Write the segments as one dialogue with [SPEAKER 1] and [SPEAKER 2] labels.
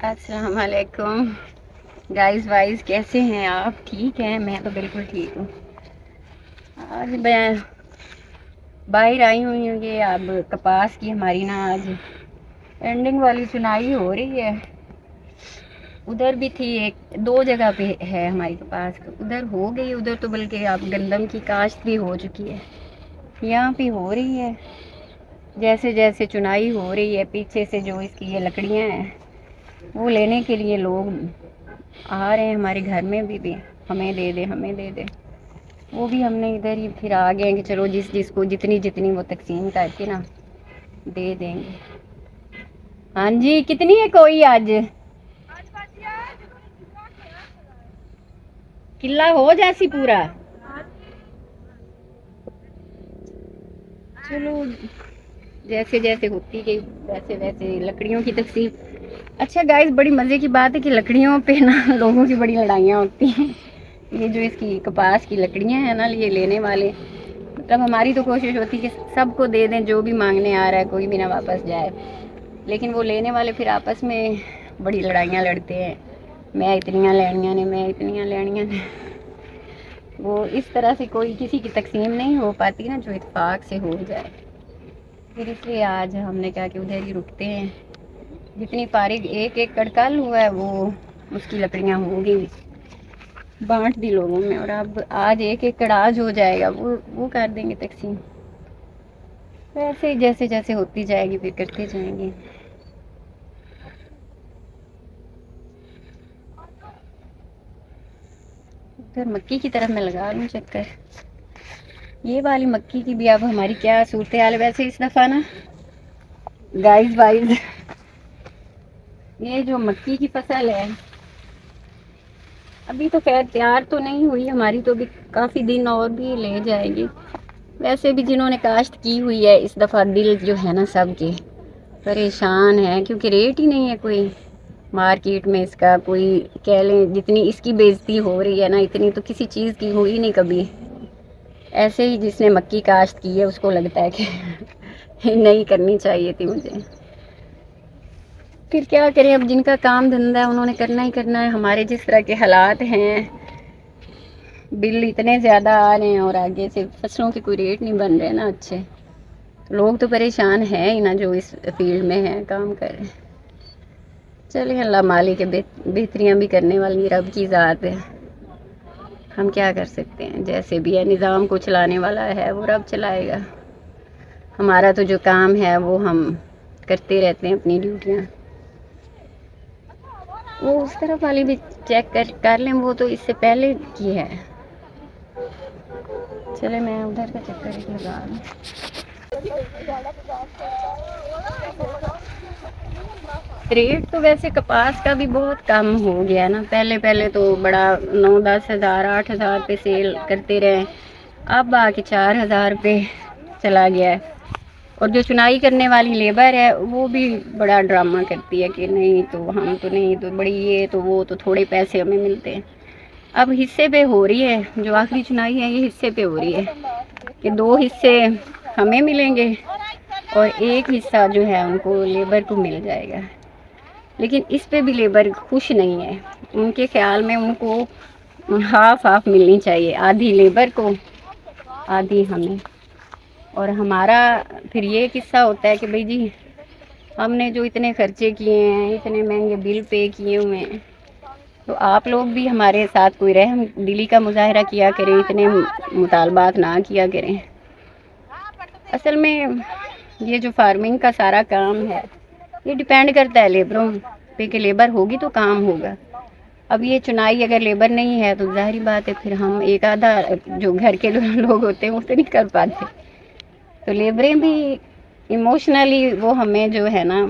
[SPEAKER 1] السلام علیکم guys wise, کیسے ہیں آپ؟ ٹھیک ہیں؟ میں تو بالکل ٹھیک ہوں۔ آج میں باہر آئی ہوئی ہوں کہ اب کپاس کی ہماری نا آج اینڈنگ والی چنائی ہو رہی ہے۔ ادھر بھی تھی، ایک دو جگہ پہ ہے ہماری کپاس، ادھر ہو گئی، ادھر تو بلکہ اب گندم کی کاشت بھی ہو چکی ہے، یہاں پہ ہو رہی ہے۔ جیسے جیسے چنائی ہو رہی ہے، پیچھے سے جو اس کی یہ لکڑیاں ہیں وہ لینے کے لیے لوگ آ رہے ہیں ہمارے گھر میں بھی ہمیں دے دے ہمیں دے دے۔ وہ بھی ہم نے ادھر ہی پھر آ گئے کہ چلو جس جس کو جتنی جتنی وہ تقسیم کر کے نا دے دیں گے۔ ہاں جی، کتنی ہے کوئی آج قلعہ ہو جیسی پورا؟ چلو جیسے جیسے ہوتی گئی ویسے ویسے لکڑیوں کی تقسیم۔ اچھا گائز، بڑی مزے کی بات ہے کہ لکڑیوں پہ نا لوگوں کی بڑی لڑائیاں ہوتی ہیں۔ یہ جو اس کی کپاس کی لکڑیاں ہیں نا، یہ لینے والے، مطلب ہماری تو کوشش ہوتی ہے کہ سب کو دے دیں جو بھی مانگنے آ رہا ہے، کوئی بھی نہ واپس جائے، لیکن وہ لینے والے پھر آپس میں بڑی لڑائیاں لڑتے ہیں، میں اتنیاں لینیاں نے، میں اتنیاں لینیاں نے۔ وہ اس طرح سے کوئی کسی کی تقسیم نہیں ہو پاتی نا جو اتفاق سے ہو جائے۔ پھر اس لیے آج ہم نے کہا کہ ادھر ہی رکتے ہیں، جتنی فارغ ایک ایک کڑکل ہوا ہے وہ اس کی لکڑیاں ہوں گی بانٹ دی لوگوں میں، اور اب آج ایک ایک کڑاج ہو جائے گا، وہ کر دیں گے تقسیم۔ ویسے ہی جیسے جیسے ہوتی جائے گی پھر کرتے جائیں گے۔ ادھر مکی کی طرف میں لگا لوں چکر، یہ والی مکی کی بھی اب ہماری کیا صورتحال ہے ویسے اس دفعہ نا گائز وائز۔ یہ جو مکی کی فصل ہے ابھی تو خیر تیار تو نہیں ہوئی ہماری، تو ابھی کافی دن اور بھی لے جائے گی۔ ویسے بھی جنہوں نے کاشت کی ہوئی ہے اس دفعہ دل جو ہے نا سب کے پریشان ہے، کیونکہ ریٹ ہی نہیں ہے کوئی مارکیٹ میں اس کا، کوئی کہہ لیں جتنی اس کی بےزتی ہو رہی ہے نا اتنی تو کسی چیز کی ہوئی نہیں کبھی۔ ایسے ہی جس نے مکی کاشت کی ہے اس کو لگتا ہے کہ نہیں کرنی چاہیے تھی مجھے۔ پھر کیا کریں، اب جن کا کام دھندہ ہے انہوں نے کرنا ہی کرنا ہے۔ ہمارے جس طرح کے حالات ہیں، بل اتنے زیادہ آ رہے ہیں اور آگے سے فصلوں کے کوئی ریٹ نہیں بن رہے نا اچھے، لوگ تو پریشان ہیں ہی نا جو اس فیلڈ میں ہیں کام کر رہے ہیں۔ چلیں، اللہ مالک ہے، بہتریاں بھی کرنے والی رب کی ذات ہے، ہم کیا کر سکتے ہیں؟ جیسے بھی ہے نظام کو چلانے والا ہے وہ رب چلائے گا، ہمارا تو جو کام ہے وہ ہم کرتے رہتے ہیں اپنی ڈیوٹیاں۔ وہ اس طرف والی بھی چیک کر لیں، وہ تو اس سے پہلے کی ہے۔ چلے میں ادھر کا چکر ایک لگا لوں۔ ریٹ تو ویسے کپاس کا بھی بہت کم ہو گیا نا، پہلے پہلے تو بڑا 9-10 ہزار 8 ہزار پہ سیل کرتے رہے، اب آ کے 4 ہزار پہ چلا گیا ہے۔ اور جو چنائی کرنے والی لیبر ہے وہ بھی بڑا ڈرامہ کرتی ہے کہ نہیں تو ہم تو نہیں تو بڑی یہ تو وہ تو تھوڑے پیسے ہمیں ملتے ہیں۔ اب حصے پہ ہو رہی ہے، جو آخری چنائی ہے یہ حصے پہ ہو رہی ہے کہ 2 حصے ہمیں ملیں گے اور ایک حصہ جو ہے ان کو لیبر کو مل جائے گا۔ لیکن اس پہ بھی لیبر خوش نہیں ہے، ان کے خیال میں ان کو ہاف ملنی چاہیے، آدھی لیبر کو آدھی ہمیں۔ اور ہمارا پھر یہ قصہ ہوتا ہے کہ بھائی جی ہم نے جو اتنے خرچے کیے ہیں، اتنے مہنگے بل پے کیے ہوئے ہیں، تو آپ لوگ بھی ہمارے ساتھ کوئی رحم دلی کا مظاہرہ کیا کریں، اتنے مطالبات نہ کیا کریں۔ اصل میں یہ جو فارمنگ کا سارا کام ہے یہ ڈیپینڈ کرتا ہے لیبروں پہ کہ لیبر ہوگی تو کام ہوگا۔ اب یہ چنائی اگر لیبر نہیں ہے تو ظاہری بات ہے پھر ہم ایک آدھا جو گھر کے لوگ ہوتے ہیں وہ تو نہیں کر پاتے، تو لیبریں بھی ایموشنلی وہ ہمیں جو ہے نا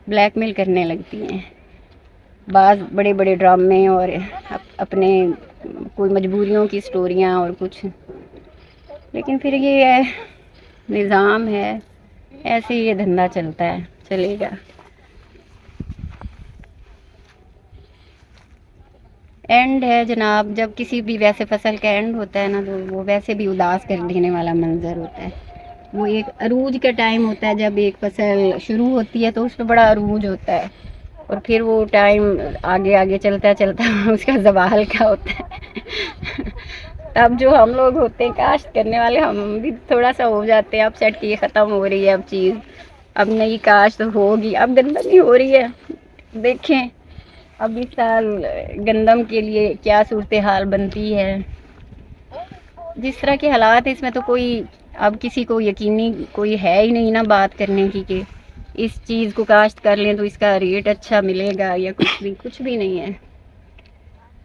[SPEAKER 1] بلیک میل کرنے لگتی ہیں، بعض بڑے بڑے ڈرامے اور اپنے کوئی مجبوریوں کی سٹوریاں اور کچھ، لیکن پھر یہ ہے نظام ہے، ایسے ہی یہ دھندا چلتا ہے، چلے گا۔ اینڈ ہے جناب، جب کسی بھی ویسے فصل کا اینڈ ہوتا ہے نا تو وہ ویسے بھی اداس کر دینے والا منظر ہوتا ہے۔ وہ ایک عروج کا ٹائم ہوتا ہے، جب ایک فصل شروع ہوتی ہے تو اس میں بڑا عروج ہوتا ہے، اور پھر وہ ٹائم آگے آگے چلتا چلتا اس کا زوال کا ہوتا ہے۔ تب جو ہم لوگ ہوتے ہیں کاشت کرنے والے، ہم بھی تھوڑا سا ہو جاتے ہیں اب سیٹ کی ختم ہو رہی ہے اب چیز، اب نئی کاشت ہوگی، اب گندم ہی ہو رہی ہے۔ دیکھیں اب اس سال گندم کے لیے کیا صورتحال بنتی ہے۔ جس طرح کے حالات ہیں اس میں تو کوئی اب کسی کو یقینی کوئی ہے ہی نہیں نا بات کرنے کی کہ اس چیز کو کاشت کر لیں تو اس کا ریٹ اچھا ملے گا یا کچھ بھی نہیں ہے۔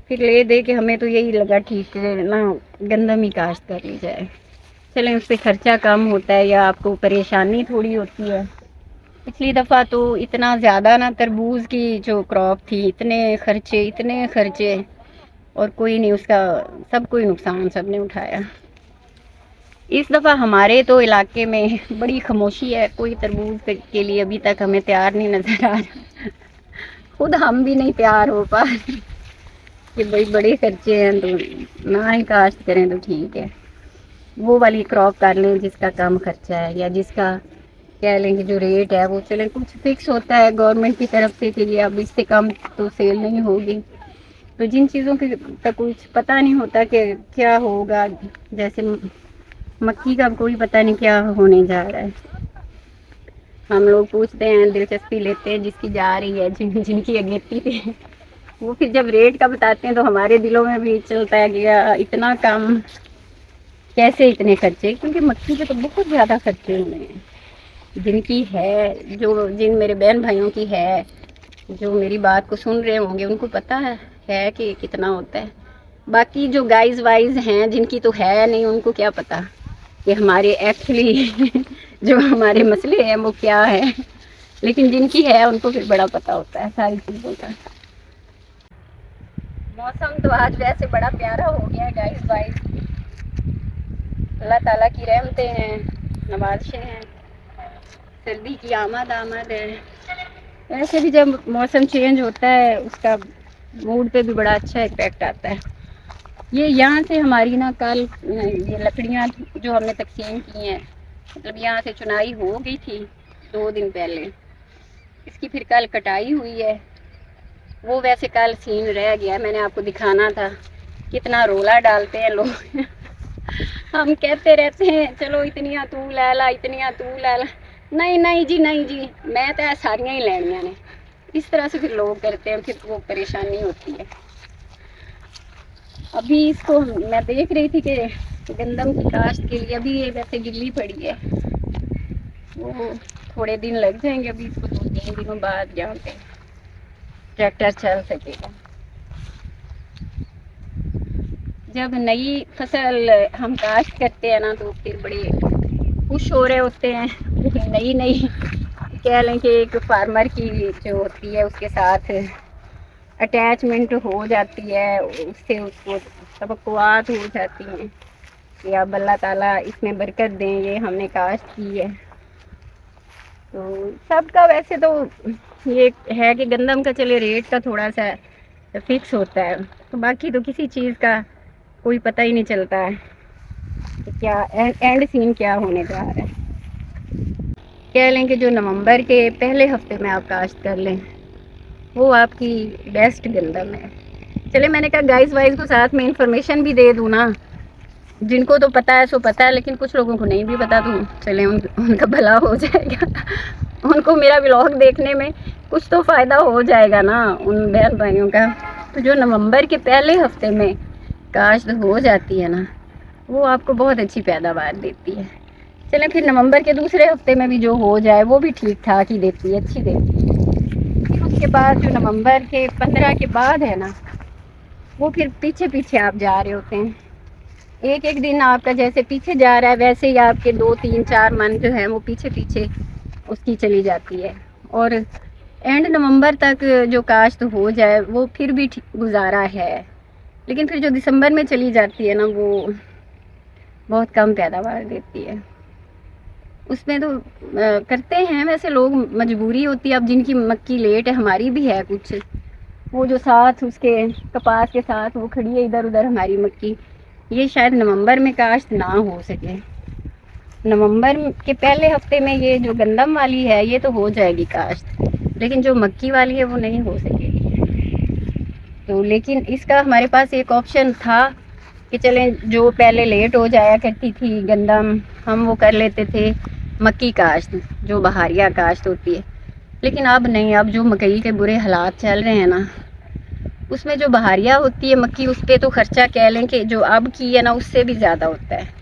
[SPEAKER 1] پھر لے دے کہ ہمیں تو یہی لگا ٹھیک ہے نا گندم ہی کاشت کر لی جائے، چلیں اس پہ خرچہ کم ہوتا ہے یا آپ کو پریشانی تھوڑی ہوتی ہے۔ پچھلی دفعہ تو اتنا زیادہ نا تربوز کی جو کراپ تھی، اتنے خرچے اور کوئی نہیں، اس کا سب کوئی نقصان سب نے اٹھایا۔ اس دفعہ ہمارے تو علاقے میں بڑی خاموشی ہے، کوئی تربوز کے لیے ابھی تک ہمیں تیار نہیں نظر آ رہا، خود ہم بھی نہیں تیار ہو پا رہے کہ بھائی بڑے خرچے ہیں تو نہ ہی کاشت کریں تو ٹھیک ہے، وہ والی کراپ کر لیں جس کا کم خرچہ ہے، یا جس کا کہہ لیں کہ جو ریٹ ہے وہ چلیں کچھ فکس ہوتا ہے گورنمنٹ کی طرف سے کہ اب اس سے کم تو سیل نہیں ہوگی۔ تو جن چیزوں کا کچھ پتہ نہیں ہوتا کہ کیا ہوگا، جیسے مکئی کا کوئی پتہ نہیں کیا ہونے جا رہا ہے، ہم لوگ پوچھتے ہیں دلچسپی لیتے ہیں جس کی جا رہی ہے، جن کی اگیتی تھی، وہ پھر جب ریٹ کا بتاتے ہیں تو ہمارے دلوں میں بھی چلتا ہے کہ اتنا کم کیسے، اتنے خرچے، کیونکہ مکئی کے تو بہت زیادہ خرچے ہوئے ہیں۔ جن کی ہے، جن میرے بہن بھائیوں کی ہے، جو میری بات کو سن رہے ہوں گے ان کو پتہ ہے کہ کتنا ہوتا ہے۔ باقی جو گائز وائز ہیں جن کی تو ہے نہیں، ان کو کیا پتہ کہ ہمارے ایکچولی جو ہمارے مسئلے ہیں وہ کیا ہے، لیکن جن کی ہے ان کو پھر بڑا پتہ ہوتا ہے ساری چیزوں کا۔ موسم تو آج ویسے بڑا پیارا ہو گیا ہے گائز وائز، اللہ تعالیٰ کی رحمتیں ہیں، نوازشیں ہیں، سردی کی آمد ہے۔ ویسے بھی جب موسم چینج ہوتا ہے اس کا موڈ پہ بھی بڑا اچھا امپیکٹ آتا ہے۔ یہ یہاں سے ہماری نا کل یہ لکڑیاں جو ہم نے تقسیم کی ہیں، مطلب یہاں سے چنائی ہو گئی تھی 2 دن پہلے، اس کی پھر کل کٹائی ہوئی ہے۔ وہ ویسے کل سین رہ گیا، میں نے آپ کو دکھانا تھا، کتنا رولا ڈالتے ہیں لوگ، ہم کہتے رہتے ہیں چلو اتنیاں تو لے لا، اتنیاں تو لے لا، نہیں جی میں تو ساریاں ہی لینیاں نے، اس طرح سے پھر لوگ کرتے ہیں، پھر وہ پریشانی ہوتی ہے۔ ابھی اس کو میں دیکھ رہی تھی کہ گندم کی کاشت کے لیے ابھی یہ ویسے گلی پڑی ہے، وہ تھوڑے دن لگ جائیں گے، ابھی اس کو 2-3 دنوں بعد یہاں پہ ٹریکٹر چل سکے گا۔ جب نئی فصل ہم کاشت کرتے ہیں نا تو پھر بڑے خوش ہو رہے ہوتے ہیں، نئی کہہ لیں کہ ایک فارمر کی جو ہوتی ہے اس کے ساتھ اٹیچمنٹ ہو جاتی ہے، اس سے اس کو توقعات ہو جاتی ہیں کہ اب اللہ تعالیٰ اس میں برکت دیں، یہ ہم نے کاشت کی ہے۔ تو سب کا ویسے تو یہ ہے کہ گندم کا چلے ریٹ کا تھوڑا سا فکس ہوتا ہے، تو باقی تو کسی چیز کا کوئی پتہ ہی نہیں چلتا ہے کہ کیا اینڈ سین کیا ہونے جا رہا ہے۔ کہہ لیں کہ جو نومبر کے پہلے ہفتے میں آپ کاشت کر لیں وہ آپ کی بیسٹ گندم ہے۔ چلے میں نے کہا گائز وائز کو ساتھ میں انفارمیشن بھی دے دوں نا، جن کو تو پتہ ہے سو پتہ ہے، لیکن کچھ لوگوں کو نہیں بھی پتہ، تو چلیں ان کا بھلا ہو جائے گا، ان کو میرا ولاگ دیکھنے میں کچھ تو فائدہ ہو جائے گا نا ان بہن بھائیوں کا۔ تو جو نومبر کے پہلے ہفتے میں کاشت ہو جاتی ہے نا وہ آپ کو بہت اچھی پیداوار دیتی ہے۔ چلیں پھر نومبر کے دوسرے ہفتے میں بھی جو ہو جائے وہ بھی ٹھیک ٹھاک ہی دیتی ہے، اچھی دیتی ہے۔ پھر اس کے بعد جو نومبر کے 15 کے بعد ہے نا وہ پھر پیچھے آپ جا رہے ہوتے ہیں، ایک دن آپ کا جیسے پیچھے جا رہا ہے ویسے ہی آپ کے 2-3-4 من جو ہیں وہ پیچھے اس کی چلی جاتی ہے، اور اینڈ نومبر تک جو کاشت ہو جائے وہ پھر بھی گزارا ہے، لیکن پھر جو دسمبر میں چلی جاتی ہے نا وہ بہت کم پیداوار دیتی ہے۔ اس میں تو کرتے ہیں ویسے لوگ، مجبوری ہوتی ہے، اب جن کی مکئی لیٹ ہے، ہماری بھی ہے کچھ، وہ جو ساتھ اس کے کپاس کے ساتھ وہ کھڑی ہے ادھر ادھر ہماری مکئی، یہ شاید نومبر میں کاشت نہ ہو سکے، نومبر کے پہلے ہفتے میں یہ جو گندم والی ہے یہ تو ہو جائے گی کاشت، لیکن جو مکی والی ہے وہ نہیں ہو سکے گی۔ تو لیکن اس کا ہمارے پاس ایک آپشن تھا کہ چلیں جو پہلے لیٹ ہو جایا کرتی تھی گندم، ہم وہ کر لیتے تھے مکی کاشت جو بہاریہ کاشت ہوتی ہے، لیکن اب نہیں، اب جو مکئی کے برے حالات چل رہے ہیں نا، اس میں جو بہاریہ ہوتی ہے مکی، اس پہ تو خرچہ کہہ لیں کہ جو اب کی ہے نا اس سے بھی زیادہ ہوتا ہے۔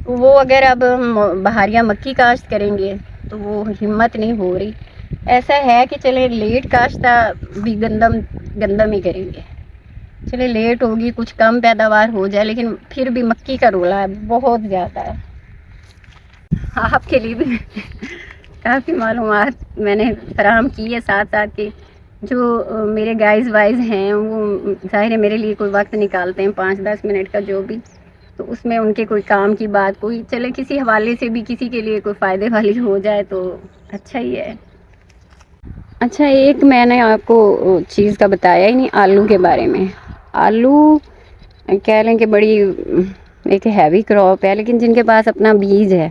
[SPEAKER 1] وہ اگر اب ہم بہاریہ مکی کاشت کریں گے تو وہ ہمت نہیں ہو رہی، ایسا ہے کہ چلے لیٹ کاشتہ بھی گندم ہی کریں گے، چلے لیٹ ہوگی کچھ کم پیداوار ہو جائے، لیکن پھر بھی مکی کا رولا ہے بہت زیادہ ہے۔ آپ کے لیے بھی کافی معلومات میں نے فراہم کی ہے ساتھ ساتھ کہ جو میرے گائز وائز ہیں وہ ظاہر ہے میرے لیے کوئی وقت نکالتے ہیں 5-10 منٹ کا جو بھی، تو اس میں ان کے کوئی کام کی بات کوئی چلے کسی حوالے سے بھی کسی کے لیے کوئی فائدے والی ہو جائے تو اچھا ہی ہے۔ اچھا، ایک میں نے آپ کو چیز کا بتایا ہی نہیں، آلو کے بارے میں۔ آلو کہہ لیں کہ بڑی ایک ہیوی کراپ ہے، لیکن جن کے پاس اپنا بیج ہے،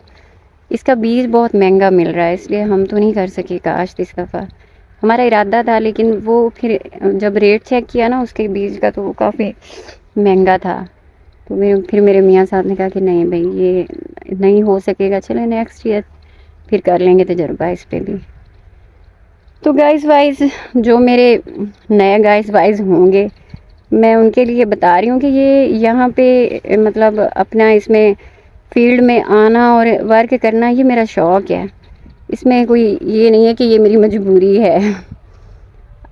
[SPEAKER 1] اس کا بیج بہت مہنگا مل رہا ہے، اس لیے ہم تو نہیں کر سکے کاشت اس دفعہ۔ ہمارا ارادہ تھا لیکن وہ پھر جب ریٹ چیک کیا نا اس کے بیج کا تو وہ کافی مہنگا تھا، تو پھر میرے میاں صاحب نے کہا کہ نہیں بھائی یہ نہیں ہو سکے گا، چلے نیکسٹ ایئر پھر کر لیں گے تجربہ اس پہ بھی۔ تو گائز وائز جو میرے نئے گائز وائز ہوں گے، میں ان کے لیے بتا رہی ہوں کہ یہ یہاں پہ مطلب اپنا اس میں فیلڈ میں آنا اور ورک کرنا یہ میرا شوق ہے، اس میں کوئی یہ نہیں ہے کہ یہ میری مجبوری ہے۔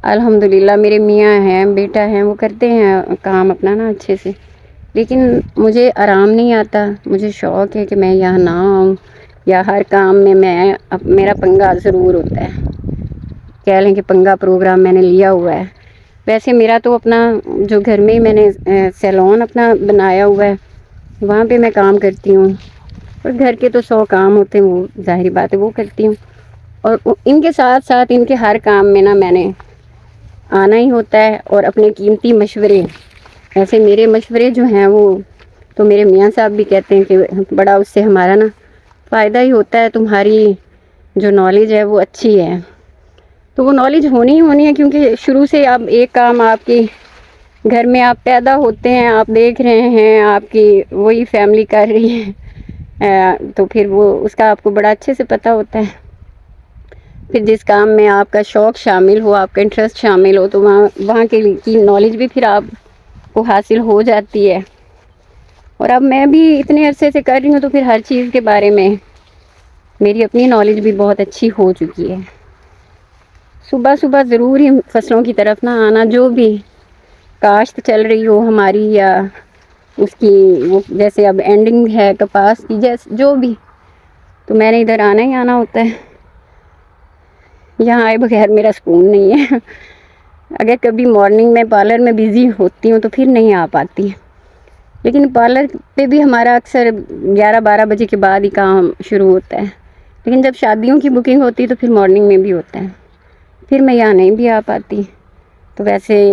[SPEAKER 1] الحمدللہ میرے میاں ہیں، بیٹا ہیں، وہ کرتے ہیں کام اپنا نا اچھے سے، لیکن مجھے آرام نہیں آتا، مجھے شوق ہے کہ میں یہاں نہ آؤں یا ہر کام میں میرا پنگا ضرور ہوتا ہے، کہہ لیں کہ پنگا پروگرام میں نے لیا ہوا ہے۔ ویسے میرا تو اپنا جو گھر میں ہی میں نے سیلون اپنا بنایا ہوا ہے، وہاں پہ میں کام کرتی ہوں، اور گھر کے تو 100 کام ہوتے ہیں، وہ ظاہری بات ہے وہ کرتی ہوں، اور ان کے ساتھ ساتھ ان کے ہر کام میں نا میں نے آنا ہی ہوتا ہے، اور اپنے قیمتی مشورے، ایسے میرے مشورے جو ہیں وہ تو میرے میاں صاحب بھی کہتے ہیں کہ بڑا اس سے ہمارا نا فائدہ ہی ہوتا ہے، تمہاری جو نالج ہے وہ اچھی ہے، تو وہ نالج ہونی ہے، کیونکہ شروع سے اب ایک کام آپ کی گھر میں آپ پیدا ہوتے ہیں، آپ دیکھ رہے ہیں، آپ کی وہی فیملی کر رہی ہے، تو پھر وہ اس کا آپ کو بڑا اچھے سے پتہ ہوتا ہے۔ پھر جس کام میں آپ کا شوق شامل ہو، آپ کا انٹرسٹ شامل ہو، تو وہاں کی نالج بھی پھر آپ کو حاصل ہو جاتی ہے، اور اب میں بھی اتنے عرصے سے کر رہی ہوں تو پھر ہر چیز کے بارے میں میری اپنی نالج بھی بہت اچھی ہو چکی ہے۔ صبح صبح ضرور ہی فصلوں کی طرف نہ آنا، جو بھی کاشت چل رہی ہو ہماری یا اس کی وہ جیسے اب اینڈنگ ہے کپاس کی، جیسے جو بھی، تو میں نے ادھر آنا ہی آنا ہوتا ہے، یہاں آئے بغیر میرا سکون نہیں ہے۔ اگر کبھی مارننگ میں پارلر میں بیزی ہوتی ہوں تو پھر نہیں آ پاتی، لیکن پارلر پہ بھی ہمارا اکثر 11-12 بجے کے بعد ہی کام شروع ہوتا ہے، لیکن جب شادیوں کی بکنگ ہوتی ہے تو پھر مارننگ میں بھی ہوتا ہے، پھر میں یہاں نہیں بھی آ پاتی، تو ویسے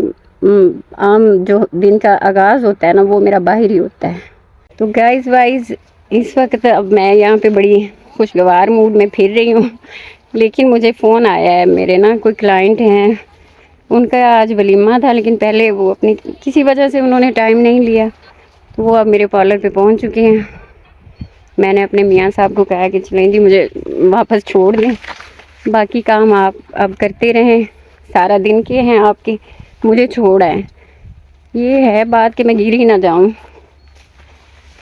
[SPEAKER 1] عام جو دن کا آغاز ہوتا ہے نا وہ میرا باہر ہی ہوتا ہے۔ تو گائز وائز اس وقت اب میں یہاں پہ بڑی خوشگوار موڈ میں پھر رہی ہوں، لیکن مجھے فون آیا ہے، میرے نا کوئی کلائنٹ ہیں، ان کا آج ولیمہ تھا، لیکن پہلے وہ اپنی کسی وجہ سے انہوں نے ٹائم نہیں لیا، تو وہ اب میرے پارلر پہ پہنچ چکے ہیں۔ میں نے اپنے میاں صاحب کو کہا کہ چلیں جی مجھے واپس چھوڑ دیں، باقی کام آپ اب کرتے رہیں، سارا دن کے ہیں آپ کے، مجھے چھوڑ آئیں، یہ ہے بات کہ میں گر ہی نہ جاؤں۔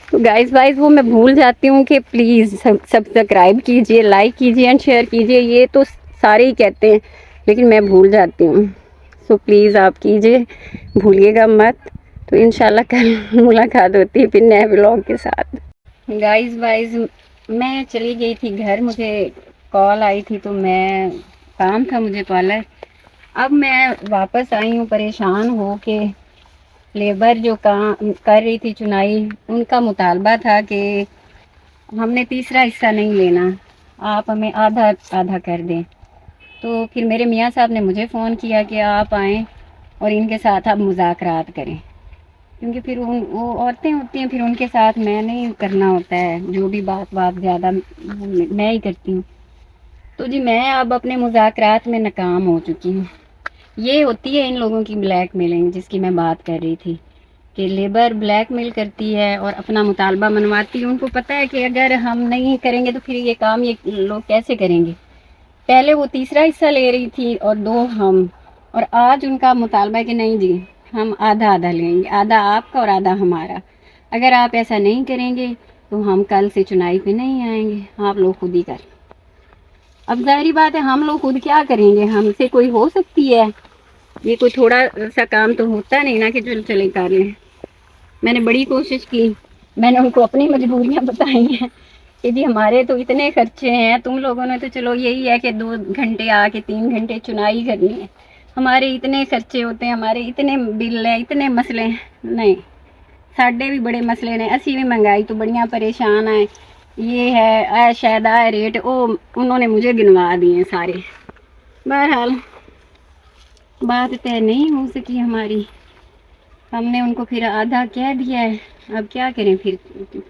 [SPEAKER 1] تو گائز وائز وہ میں بھول جاتی ہوں کہ پلیز سبسکرائب کیجئے، لائک کیجئے اینڈ شیئر کیجئے، یہ تو سارے ہی کہتے ہیں لیکن میں بھول جاتی ہوں، سو پلیز آپ کیجئے، بھولیے گا مت۔ تو انشاءاللہ کل ملاقات ہوتی ہے پھر نئے ولاگ کے ساتھ۔ گائز وائز میں چلی گئی تھی گھر، مجھے کال آئی تھی، تو میں کام تھا مجھے پارلر، اب میں واپس آئی ہوں پریشان ہو کے۔ لیبر جو کام کر رہی تھی چنائی، ان کا مطالبہ تھا کہ ہم نے تیسرا حصہ نہیں لینا، آپ ہمیں آدھا آدھا کر دیں، تو پھر میرے میاں صاحب نے مجھے فون کیا کہ آپ آئیں اور ان کے ساتھ آپ مذاکرات کریں۔ کیونکہ پھر وہ عورتیں ہوتی ہیں، پھر ان کے ساتھ میں نہیں کرنا ہوتا ہے، جو بھی بات زیادہ میں ہی کرتی ہوں۔ تو جی میں اب اپنے مذاکرات میں ناکام ہو چکی ہوں۔ یہ ہوتی ہے ان لوگوں کی بلیک میلنگ جس کی میں بات کر رہی تھی، کہ لیبر بلیک میل کرتی ہے اور اپنا مطالبہ منواتی ہے۔ ان کو پتہ ہے کہ اگر ہم نہیں کریں گے تو پھر یہ کام یہ لوگ کیسے کریں گے۔ پہلے وہ تیسرا حصہ لے رہی تھی اور 2 ہم، اور آج ان کا مطالبہ ہے کہ نہیں جی ہم آدھا لیں گے، آدھا آپ کا اور آدھا ہمارا۔ اگر آپ ایسا نہیں کریں گے تو ہم کل سے چنائی پہ نہیں آئیں گے، آپ لوگ خود ہی کریں۔ اب ظاہری بات ہے ہم لوگ خود کیا کریں گے، ہم سے کوئی ہو سکتی ہے؟ یہ کوئی تھوڑا سا کام تو ہوتا نہیں نا کہ چلے کر لیں۔ میں نے بڑی کوشش کی، میں نے ان کو اپنی مجبوریاں بتائی ہیں کہ جی ہمارے تو اتنے خرچے ہیں، تم لوگوں نے تو چلو یہی ہے کہ 2 گھنٹے آ کے 3 گھنٹے چنائی کرنی ہے، ہمارے اتنے خرچے ہوتے ہیں، ہمارے اتنے بل ہیں، اتنے مسئلے ہیں۔ نہیں، ساڈے بھی بڑے مسئلے نے، اسی بھی مہنگائی تو بڑیاں پریشان ہیں، یہ ہے شاید ریٹ انہوں نے مجھے گنوا دیے ہیں سارے۔ بہرحال بات طے نہیں ہو سکی ہماری، ہم نے ان کو پھر آدھا کہہ دیا ہے۔ اب کیا کریں، پھر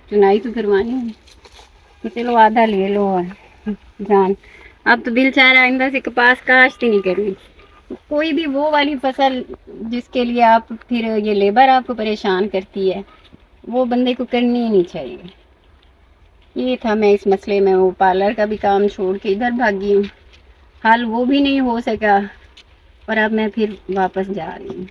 [SPEAKER 1] چنائی تو کروانی ہے تو چلو آدھا لے لو اور جان۔ اب تو دل چاہ رہا ہے آئندہ سے کپاس کاشت ہی نہیں کرنی، کوئی بھی وہ والی فصل جس کے لیے آپ پھر یہ لیبر آپ کو پریشان کرتی ہے، وہ بندے کو کرنی ہی نہیں چاہیے۔ یہ تھا، میں اس مسئلے میں وہ پارلر کا بھی کام چھوڑ کے ادھر بھاگی ہوں، حل وہ بھی نہیں ہو سکا اور اب میں پھر واپس جا رہی ہوں۔